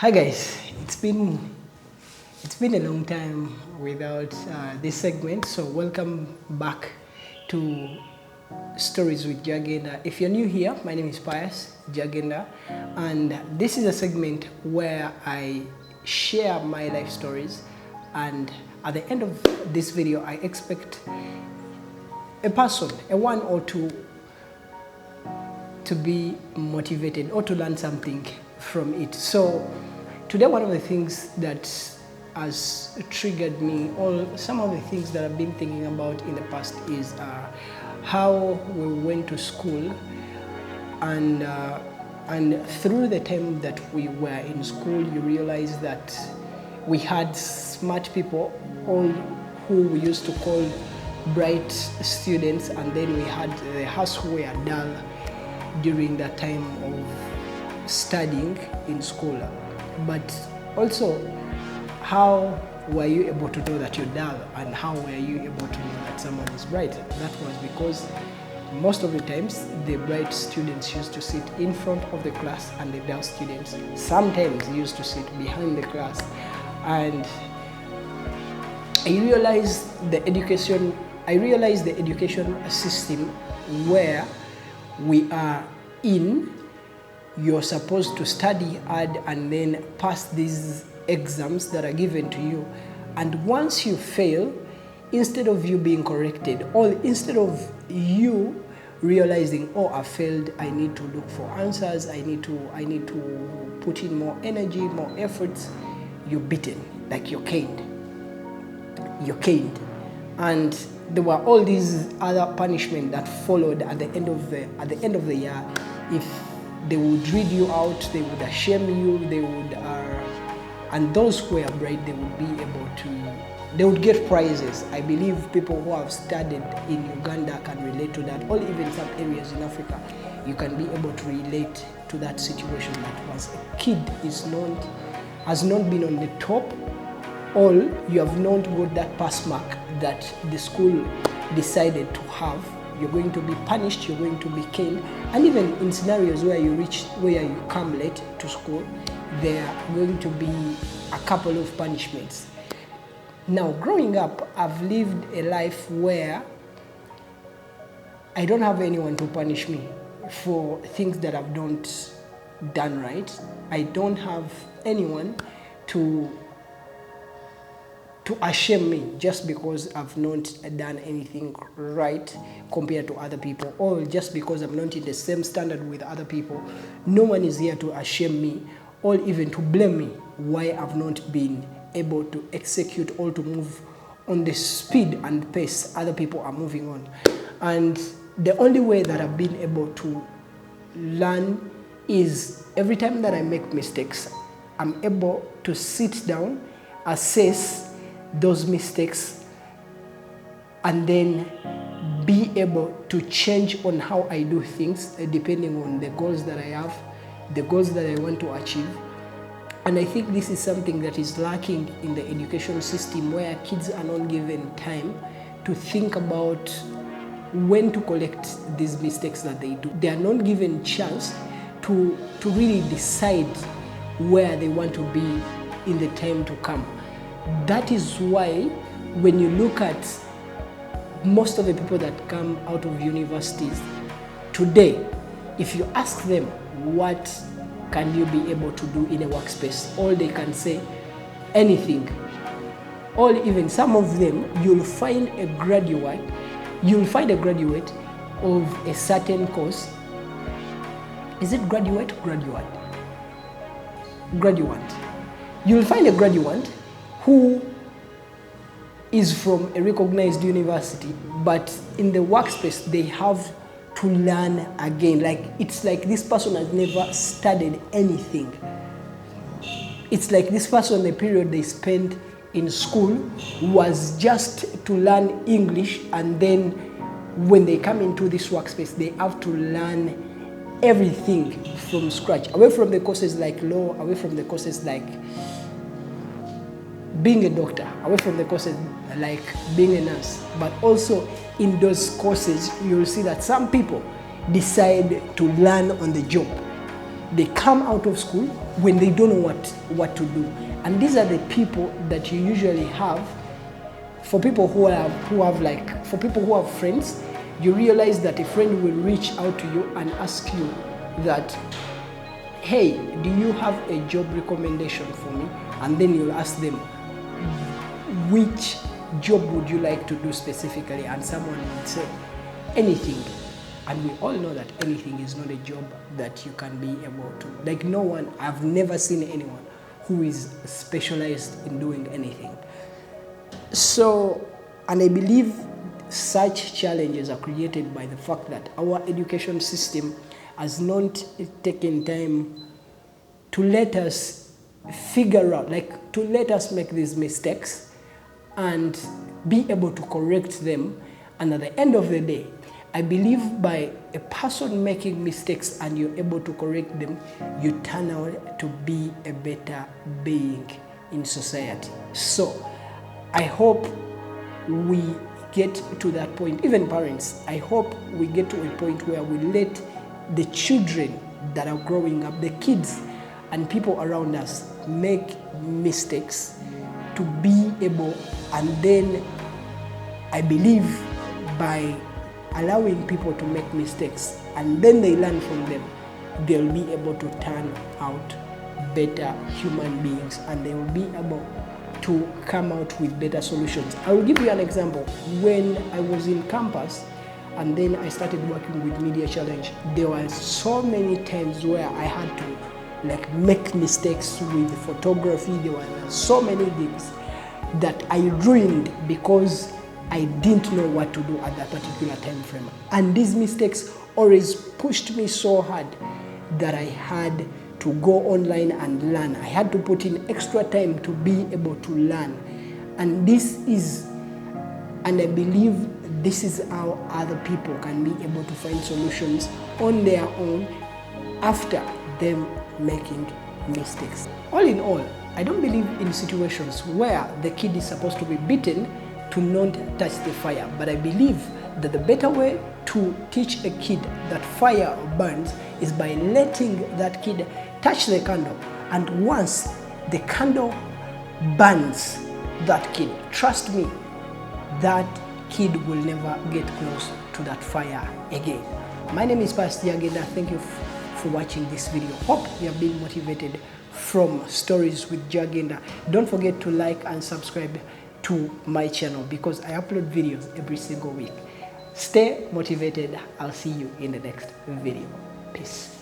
Hi guys, it's been a long time without this segment, so welcome back to Stories with Jagenda. If you're new here, my name is Pius Jagenda, and this is a segment where I share my life stories, and at the end of this video, I expect a person, a one or two, to be motivated or to learn something from it. So today, one of the things that has triggered me, or some of the things that I've been thinking about in the past, is how we went to school, and through the time that we were in school, you realize that we had smart people, all who we used to call bright students, and then we had the us who were dull during that time of studying in school. But also, how were you able to know that you're dull, and how were you able to know that someone is bright? That was because most of the times the bright students used to sit in front of the class, and the dull students sometimes used to sit behind the class. And I realized the education system where we are in, you're supposed to study hard and then pass these exams that are given to you. And once you fail, instead of you being corrected, or instead of you realizing, oh, I failed, I need to look for answers, I need to put in more energy, more efforts, you're beaten, like you're caned. And there were all these other punishment that followed at the end of the year. If they would read you out, they would shame you, and those who were bright, they would get prizes. I believe people who have studied in Uganda can relate to that, or even some areas in Africa, you can be able to relate to that situation, that once a kid has not been on the top, or you have not got that pass mark that the school decided to have, you're going to be punished, you're going to be caned. And even in scenarios where you come late to school, there are going to be a couple of punishments. Now, growing up, I've lived a life where I don't have anyone to punish me for things that I've not done right. I don't have anyone to shame me just because I've not done anything right compared to other people, or just because I'm not in the same standard with other people. No one is here to shame me, or even to blame me why I've not been able to execute or to move on the speed and pace other people are moving on. And the only way that I've been able to learn is every time that I make mistakes, I'm able to sit down, assess those mistakes, and then be able to change on how I do things depending on the goals that I have, the goals that I want to achieve. And I think this is something that is lacking in the education system, where kids are not given time to think about when to correct these mistakes that they do. They are not given chance to really decide where they want to be in the time to come. That is why when you look at most of the people that come out of universities today, if you ask them what can you be able to do in a workspace, all they can say, anything. Or even some of them, you'll find a graduate of a certain course. Is it graduate? Graduate. You'll find a graduate who is from a recognized university, but in the workspace they have to learn again. Like, it's like this person has never studied anything. It's like this person, the period they spent in school was just to learn English, and then when they come into this workspace, they have to learn everything from scratch, away from the courses like law, away from the courses like being a doctor, away from the courses like being a nurse. But also in those courses, you'll see that some people decide to learn on the job. They come out of school when they don't know what to do. And these are the people that you usually have. For people who have friends, you realize that a friend will reach out to you and ask you that, hey, do you have a job recommendation for me? And then you'll ask them, which job would you like to do specifically? And someone would say, anything. And we all know that anything is not a job that you can be able to. Like no one, I've never seen anyone who is specialized in doing anything. So, and I believe such challenges are created by the fact that our education system has not taken time to let us figure out, like to let us make these mistakes and be able to correct them. And at the end of the day, I believe by a person making mistakes and you're able to correct them, you turn out to be a better being in society. So I hope we get to that point. Even parents, I hope we get to a point where we let the children that are growing up, the kids and people around us, make mistakes to be able, and then I believe by allowing people to make mistakes and then they learn from them, they'll be able to turn out better human beings and they will be able to come out with better solutions. I will give you an example. When I was in campus and then I started working with Media Challenge, there were so many times where I had to like make mistakes with photography. There were so many things that I ruined because I didn't know what to do at that particular time frame. And these mistakes always pushed me so hard that I had to go online and learn. I had to put in extra time to be able to learn. And I believe this is how other people can be able to find solutions on their own after them making mistakes. All in all, I don't believe in situations where the kid is supposed to be beaten to not touch the fire. But I believe that the better way to teach a kid that fire burns is by letting that kid touch the candle. And once the candle burns that kid, trust me, that kid will never get close to that fire again. My name is Pastor Jagenda. Thank you for watching this video. Hope you have been motivated from Stories with Jagenda. Don't forget to like and subscribe to my channel because I upload videos every single week. Stay motivated. I'll see you in the next video. Peace.